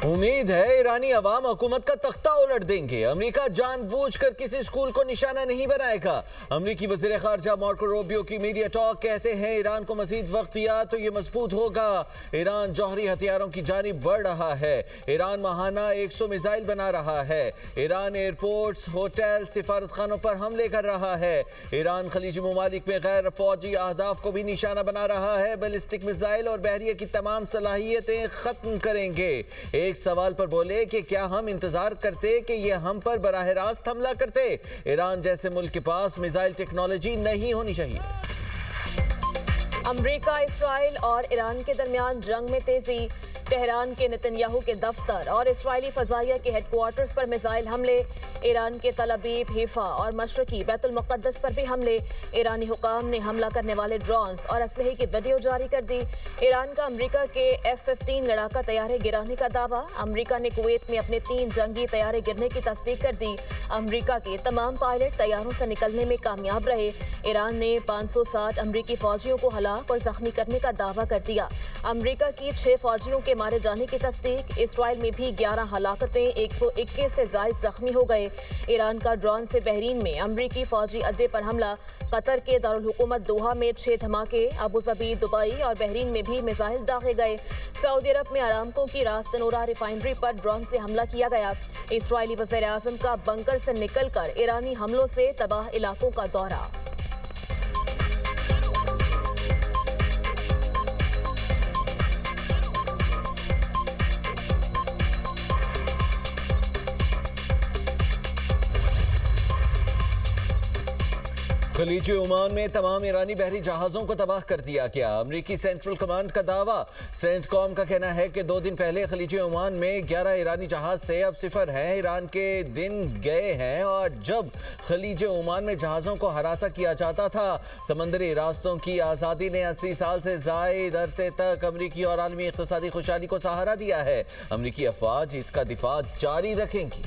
उम्मीद है ईरानी अवाम हुकूमत का तख्ता उलट देंगे। अमेरिका जानबूझकर किसी स्कूल को निशाना नहीं बनाएगा। अमेरिकी वज़ीर ख़ारजा मार्को रूबियो की मीडिया टॉक कहते हैं ईरान को मज़ीद वक्त दिया तो ये मजबूत होगा। ईरान जौहरी हथियारों की जानिब बढ़ रहा है। ईरान माहाना 100 मिसाइल बना रहा है। ईरान एयरपोर्ट्स, होटल, सिफारतखानों पर हमले कर रहा है। ईरान खलीजी ममालिक में गैर फौजी अहदाफ को भी निशाना बना रहा है। बैलिस्टिक मिसाइल और बहरिया की तमाम सलाहियतें ख़त्म करेंगे। एक सवाल पर बोले कि क्या हम इंतजार करते कि ये हम पर बराह रास्त हमला करते। ईरान जैसे मुल्क के पास मिसाइल टेक्नोलॉजी नहीं होनी चाहिए। अमेरिका, इस्राइल और ईरान के दरमियान जंग में तेजी। तेहरान के नेतन्याहू के दफ्तर और इस्राइली फजाइया के हेडक्वार्टर्स पर मिसाइल हमले। ईरान के तल अबीब, हिफा और मशरकी बैतुल मुक़द्दस पर भी हमले। ईरानी हुकाम ने हमला करने वाले ड्रोन्स और असलहे की वीडियो जारी कर दी। ईरान का अमेरिका के F-15 लड़ाका तैयारे गिराने का दावा। अमेरिका ने कुवैत में अपने 3 जंगी तैयारे गिरने की तस्दीक कर दी। अमेरिका के तमाम पायलट तैयारों से निकलने में कामयाब रहे। ईरान ने 560 अमेरिकी फौजियों को हलाक और जख्मी करने का दावा कर दिया। अमेरिका की 6 फौजियों के मारे जाने की तस्दीक। इसराइल में भी 11 हलाकतें, 121 से जायद जख्मी हो गए। ईरान का ड्रोन से बहरीन में अमरीकी फौजी अड्डे पर हमला। कतर के दारुल हुकूमत दोहा में 6 धमाके। अबू धाबी, दुबई और बहरीन में भी मिसाइल दागे गए। सऊदी अरब में अरामको की रास तनूरा रिफाइनरी पर ड्रोन से हमला किया गया। इसराइली वज़ीर आज़म का बंकर से निकलकर ईरानी हमलों से तबाह इलाकों का दौरा। खलीजी ओमान में तमाम ईरानी बहरी जहाज़ों को तबाह कर दिया गया। अमरीकी सेंट्रल कमांड का दावा। सेंटकॉम का कहना है कि 2 दिन पहले खलीजी ओमान में 11 ईरानी जहाज़ थे, अब 0 हैं। ईरान के दिन गए हैं और जब खलीजी ओमान में जहाज़ों को हरासा किया जाता था। समंदरी रास्तों की आज़ादी ने 80 साल से ज़ायद अरसे तक अमरीकी और आलमी इक़्तिसादी खुशहाली को सहारा दिया है। अमरीकी अफ़वाज इसका दिफा जारी रखेंगी।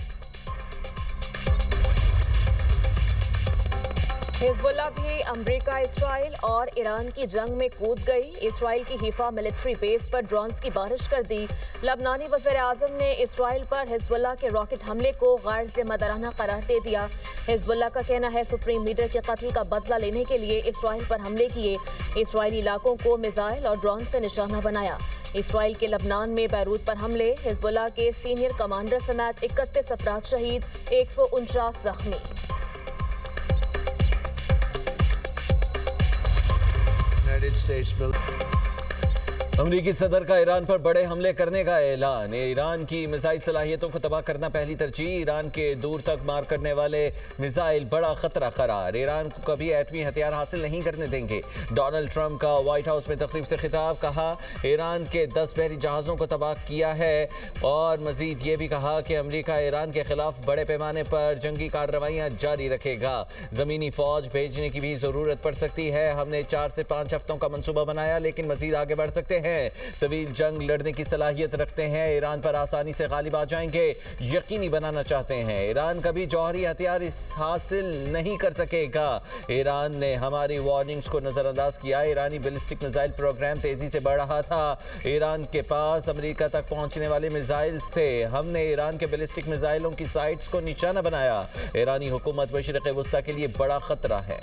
हिजबुल्लाह भी अमेरिका, इसराइल और ईरान की जंग में कूद गई। इसराइल की हिफा मिलिट्री बेस पर ड्रोन्स की बारिश कर दी। लबनानी वज़ीर आज़म ने इसराइल पर हिजबुल्लाह के रॉकेट हमले को गैर ज़िम्मेदाराना करार दे दिया। हिजबुल्लाह का कहना है सुप्रीम लीडर के कत्ल का बदला लेने के लिए इसराइल पर हमले किए। इसराइली इलाकों को मिसाइल और ड्रोन से निशाना बनाया। इसराइल के लबनान में बैरूत पर हमले। हिजबुल्लाह के सीनियर कमांडर समेत 31 अफराद शहीद, 149 जख्मी। अमरीकी सदर का ईरान पर बड़े हमले करने का ऐलान। ईरान की मिसाइल सलाहियतों को तबाह करना पहली तरजीह। ईरान के दूर तक मार करने वाले मिसाइल बड़ा खतरा करार। ईरान को कभी एटमी हथियार हासिल नहीं करने देंगे। डोनाल्ड ट्रंप का व्हाइट हाउस में तकरीब से खिताब। कहा ईरान के 10 बहरी जहाज़ों को तबाह किया है और मजीद ये भी कहा कि अमरीका ईरान के खिलाफ बड़े पैमाने पर जंगी कार्रवाइयाँ जारी रखेगा। ज़मीनी फौज भेजने की भी ज़रूरत पड़ सकती है। हमने 4 से 5 हफ्तों का मनसूबा बनाया लेकिन मजीद आगे बढ़ सकते हैं। तवील जंग लड़ने की सलाहियत रखते हैं। ईरान पर आसानी से गालिब आ जाएंगे, यकीनी बनाना चाहते हैं। ईरान कभी जौहरी हथियार हासिल नहीं कर सकेगा। ईरान ने हमारी वार्निंग्स को नजरअंदाज किया। ईरानी बैलिस्टिक मिसाइल प्रोग्राम तेजी से बढ़ रहा था। ईरान के पास अमेरिका तक पहुंचने वाले मिसाइल्स थे। हमने ईरान के बैलिस्टिक मिसाइलों की साइट्स को निशाना बनाया। ईरानी हुकूमत मशरिक़ वस्ता के लिए बड़ा खतरा है।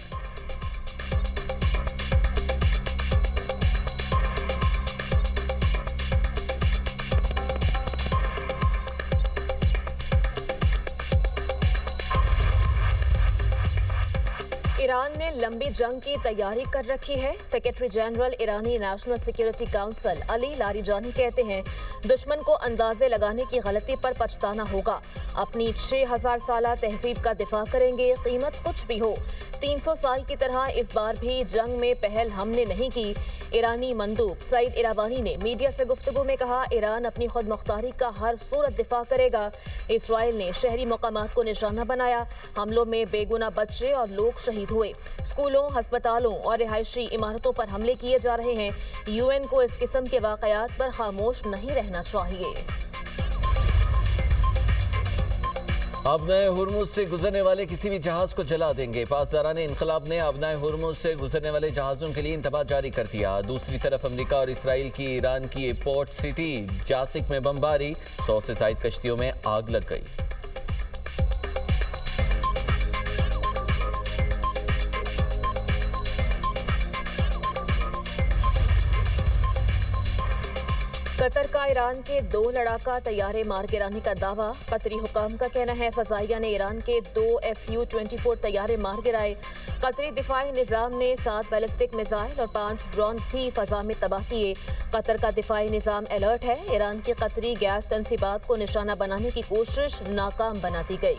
ईरान ने लंबी जंग की तैयारी कर रखी है। सेक्रेटरी जनरल ईरानी national security council Ali Larijani कहते हैं दुश्मन को अंदाजे लगाने की गलती पर पछताना होगा। अपनी 6000 साला तहजीब का दिफा करेंगे, कीमत कुछ भी हो। 300 साल की तरह इस बार भी जंग में पहल हमने नहीं की। ईरानी मंदूब सईद इरावानी ने मीडिया से गुफ्तगू में कहा ईरान अपनी खुद मुख्तारी का हर सूरत दिफा करेगा। इसराइल ने शहरी मकामात को निशाना बनाया। हमलों में बेगुना बच्चे और लोग शहीद हुए। स्कूलों, अस्पतालों और रिहायशी इमारतों पर हमले किए जा रहे हैं। UN को इस किस्म के वाकयात पर खामोश नहीं रहना चाहिए। आबनाए हुर्मुज से गुजरने वाले किसी भी जहाज को जला देंगे। पासदारान इनकलाब ने आबनाए हुर्मुज से गुजरने वाले जहाजों के लिए इंतबाह जारी कर दिया। दूसरी तरफ अमेरिका और इसराइल की ईरान की पोर्ट सिटी जासिक में बमबारी, 100 से ज्यादा कश्तियों में आग लग गई। कतर का ईरान के 2 लड़ाका तैयारे मार गिराने का दावा। कतरी हुकाम का कहना है फजाइया ने ईरान के 2 Su-24 तैयारे मार गिराए। कतरी दिफाई निज़ाम ने 7 बैलिस्टिक मिसाइल और 5 ड्रोन्स भी फजा में तबाह किए। कतर का दिफाई निज़ाम अलर्ट है। ईरान की कतरी गैस तंसीबात को निशाना बनाने की कोशिश नाकाम बना दी गई।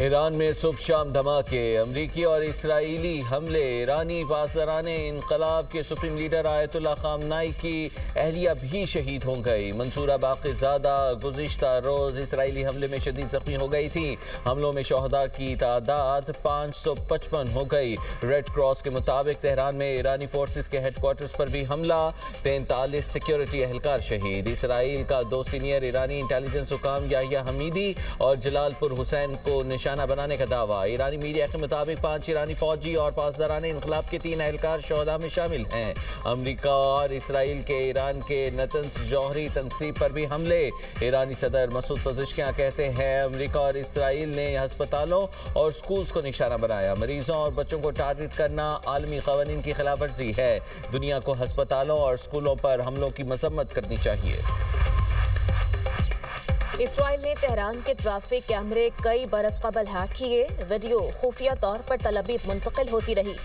ईरान में सुबह शाम धमाके, अमरीकी और इसराइली हमले। ईरानी पासदाराने इनकलाब के सुप्रीम लीडर आयतुल्लाह खामनाई की अहलिया भी शहीद हो गई। मंसूरा बाक़ीज़ादा गुज़िश्ता रोज़ इसराइली हमले में शदीद ज़ख्मी हो गई थी। हमलों में शहदा की तादाद 555 हो गई। रेड क्रॉस के मुताबिक तेहरान में ईरानी फोर्सेस के हेडक्वार्टर्स पर भी हमला, 43 सिक्योरिटी एहलकार शहीद। इसराइल का 2 सीनियर ईरानी इंटेलिजेंस हुकाम याहिया हमीदी और जलालपुर हुसैन को निशाना बनाने का दावा। ईरानी मीडिया के मुताबिक 5 ईरानी फौजी और पासदारान इनकलाब के 3 एहलकार शहदा में शामिल हैं। अमरीका और इसराइल के ईरान के नतन्स जौहरी तंसीब पर भी हमले। ईरानी सदर मसूद पज़ेश्कियां कहते हैं अमरीका और इसराइल ने अस्पतालों और स्कूल्स को निशाना बनाया। मरीजों और बच्चों को टारगेट करना आलमी क़वानीन की खिलाफ वर्जी है। दुनिया को अस्पतालों और स्कूलों पर हमलों की मजम्मत करनी चाहिए। इसराइल ने तेहरान के ट्रैफिक कैमरे कई बरस कबल हैक किए। वीडियो खुफिया तौर पर तलबीब मुंतकिल होती रही।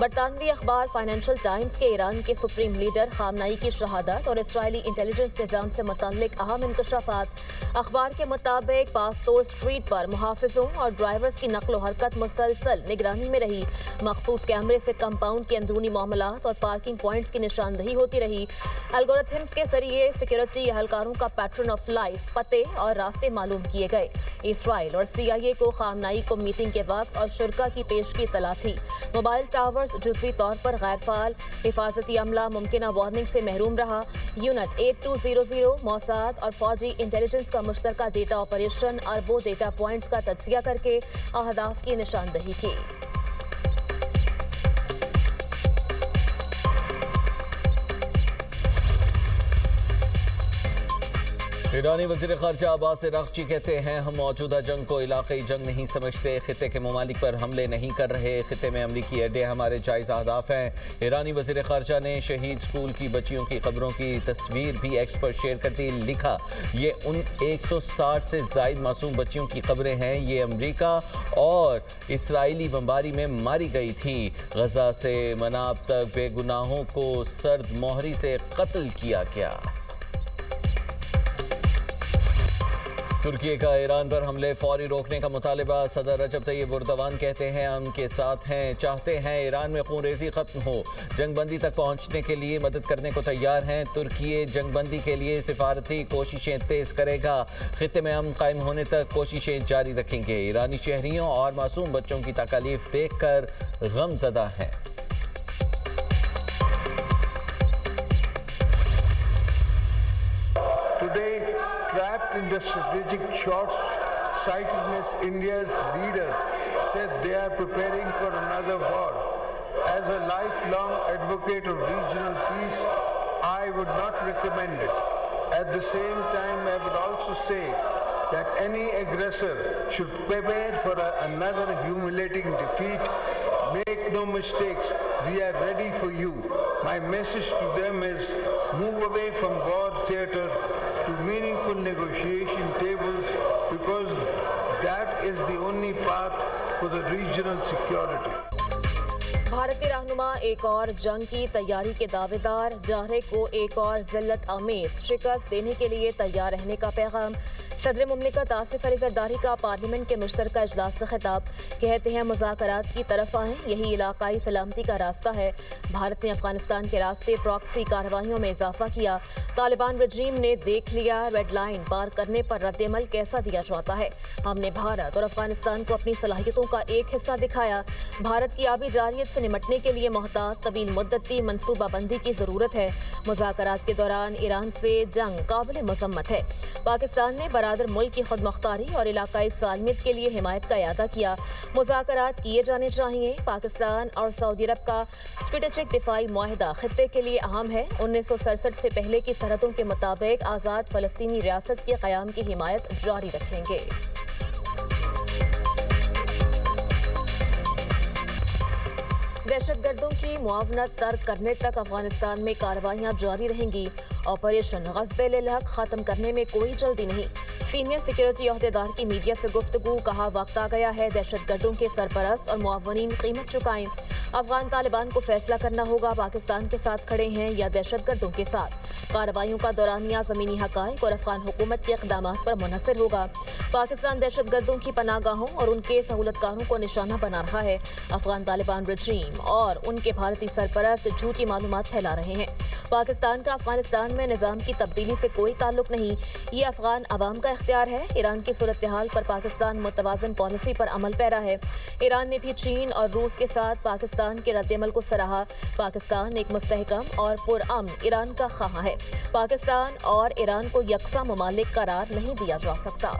बरतानवी अखबार फाइनेंशियल टाइम्स के ईरान के सुप्रीम लीडर खामनाई की शहादत और इसराइली इंटेलिजेंस निज़ाम से मुताल्लिक अहम इंकशाफात। अखबार के मुताबिक पास्तोर स्ट्रीट पर मुहाफिजों और ड्राइवर्स की नकलो हरकत मुसलसल निगरानी में रही। मखसूस कैमरे से कंपाउंड के अंदरूनी मामलात और पार्किंग पॉइंट्स की निशानदही होती रही। एल्गोरिथम्स के जरिए सिक्योरिटी एहलकारों का पैटर्न ऑफ लाइफ, पते और रास्ते मालूम किए गए। इसराइल और CIA को खामनाई को मीटिंग के वक्त और शुरा की पेशगी तला थी। मोबाइल टावर्स जुज़वी तौर पर गैर फाल, हिफाजती अमला मुमकिना वार्निंग से महरूम रहा। यूनिट 8200 मौसाद और फौजी इंटेलिजेंस का मुश्तरका डेटा ऑपरेशन अरबों डेटा पॉइंट्स का तज्जिया करके अहदाफ की निशानदही की। ईरानी वज़ीर ख़ारजा अब्बास अराग़ची कहते हैं हम मौजूदा जंग को इलाक़ाई जंग नहीं समझते, खित्ते के ममालिक पर हमले नहीं कर रहे। खित्ते में अमरीकी अड्डे हमारे जायज़ अहदाफ हैं। ईरानी वज़ीर ख़ारजा ने शहीद स्कूल की बच्चियों की क़ब्रों की तस्वीर भी एक्स पर शेयर कर दी। लिखा ये उन 160 से ज़ायद मासूम बच्चियों की क़ब्रें हैं। ये अमरीका और इसराइली बमबारी में मारी गई थी। गज़ा से मनाब तक बेगुनाहों को सर्द मोहरी से कत्ल किया गया। तुर्की का ईरान पर हमले फौरी रोकने का मुतालबा। सदर रजब तैयब एर्दोगान कहते हैं हम के साथ हैं, चाहते हैं ईरान में खूनरेज़ी ख़त्म हो, जंगबंदी तक पहुंचने के लिए मदद करने को तैयार हैं। तुर्की जंगबंदी के लिए सिफारती कोशिशें तेज़ करेगा। खित्ते में अमन कायम होने तक कोशिशें जारी रखेंगे। ईरानी शहरियों और मासूम बच्चों की तकलीफ देख कर गमज़दा हैं। Trapped in the strategic short-sightedness, India's leaders said they are preparing for another war. As a lifelong advocate of regional peace, I would not recommend it. At the same time, I would also say that any aggressor should prepare for another humiliating defeat. Make no mistakes, we are ready for you. My message to them is move away from war theater to meaningful negotiation tables, because that is the only path for the regional security. भारतीय रहनुमा एक और जंग की तैयारी के दावेदार। जारह को एक और जिल्लत आमेज शिकस्त देने के लिए तैयार रहने का पैगाम। सदर मुमलिकत आसिफ अली जरदारी का पार्लियामेंट के मुश्तरका इजलास से खिताब। कहते हैं मुज़ाकरात की तरफ आएँ, यही इलाकाई सलामती का रास्ता है। भारत ने अफगानिस्तान के रास्ते प्रॉक्सी कार्रवाइयों में इजाफा किया। तालिबान रजीम ने देख लिया रेड लाइन पार करने पर रद्देमल कैसा दिया जाता है। हमने भारत और अफगानिस्तान को अपनी सलाहियतों का एक हिस्सा दिखाया। भारत की आबी जारियत से निमटने के लिए मोहतात तवील मुद्दती मनसूबाबंदी की जरूरत है। मुज़ाकरात के दौरान ईरान से जंग काबिल मजम्मत है। पाकिस्तान ने बरादर मुल्क की खुदमुख्तारी और इलाकाई सालमियत के लिए हिमायत का इरादा किया। मुज़ाकरात किए जाने चाहिए। पाकिस्तान और सऊदी अरब का स्ट्रेटेजिक दिफाई मुआहिदा खित्ते के लिए अहम है। 1967 से पहले की सरहदों के मुताबिक आज़ाद फलस्तीनी रियासत के क़याम की हिमायत जारी रखेंगे। दहशतगर्दों की मुआवनत तर्क करने तक अफगानिस्तान में कार्रवाइयां जारी रहेंगी। ऑपरेशन ग़ज़ब-ए-हक़ ख़त्म करने में कोई जल्दी नहीं। सीनियर सिक्योरिटी अहदेदार की मीडिया से गुफ्तगू। कहा वक्त आ गया है दहशतगर्दों के सरपरस्त और मुआवनीन कीमत चुकाएं। अफगान तालिबान को फैसला करना होगा पाकिस्तान के साथ खड़े हैं या दहशतगर्दों के साथ। कार्रवाइयों का दौरानिया ज़मीनी हक़ाइक़ और अफगान हुकूमत के इक़दामात पर मुनहसर होगा। पाकिस्तान दहशतगर्दों की पनाहगाहों और उनके सहूलतकारों को निशाना बना रहा है। अफगान तालिबान रजीम और उनके भारतीय सरपरस्त झूठी मालूमात फैला रहे हैं। पाकिस्तान का अफगानिस्तान में निज़ाम की तब्दीली से कोई ताल्लुक नहीं, ये अफगान अवाम का इख्तियार है। ईरान की सूरत हाल पर पाकिस्तान मुतवाज़न पॉलिसी पर अमल पैरा है। ईरान ने भी चीन और रूस के साथ पाकिस्तान के रद्देमल को सराहा। पाकिस्तान एक मुस्तहकम और पुरअमन ईरान का ख़्वाह है। पाकिस्तान और ईरान को यकसा ममालिक करार नहीं दिया जा सकता।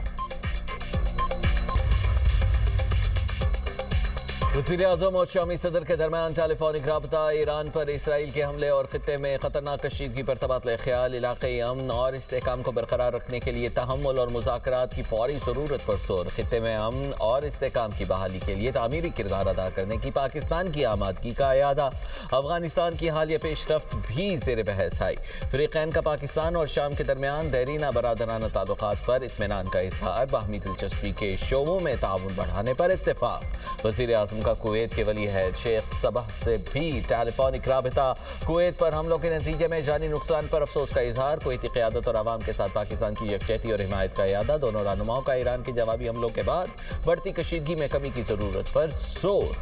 वज़ीर-ए-आज़म और शामी सदर के दरमियान टेलीफोनिक राबता। ईरान पर इसराइल के हमले और खित्ते में खतरनाक कशीदगी पर तबादला ख्याल। इलाक़ाई अमन और इस्तेहकाम को बरकरार रखने के लिए तहम्मुल और मुज़ाकरात की फौरी ज़रूरत पर जोर। खित्ते में अमन और इस्तेहकाम की बहाली के लिए तामीरी किरदार अदा करने की पाकिस्तान की आमादगी का इरादा। अफगानिस्तान की हालिया पेशरफ्त भी ज़ेर बहस आई। फ़रीक़ैन का पाकिस्तान और शाम के दरमियान देरीना बरादराना ताल्लुकात पर इत्मीनान का इज़हार। बाहमी दिलचस्पी के शोबों में ताउन बढ़ाने पर इत्तेफाक। वज़ीर-ए-आज़म का कुवैत के वली है शेख सबह से भी टेलीफोनिक राबिता। कुवैत पर हमलों के नतीजे में जानी नुकसान पर अफसोस का इजहार। कुवैती क़यादत और आवाम के साथ पाकिस्तान की यकजहती और हिमायत का इरादा। दोनों रहनुमाओं का ईरान के जवाबी हमलों के बाद बढ़ती कशीदगी में कमी की जरूरत पर जोर।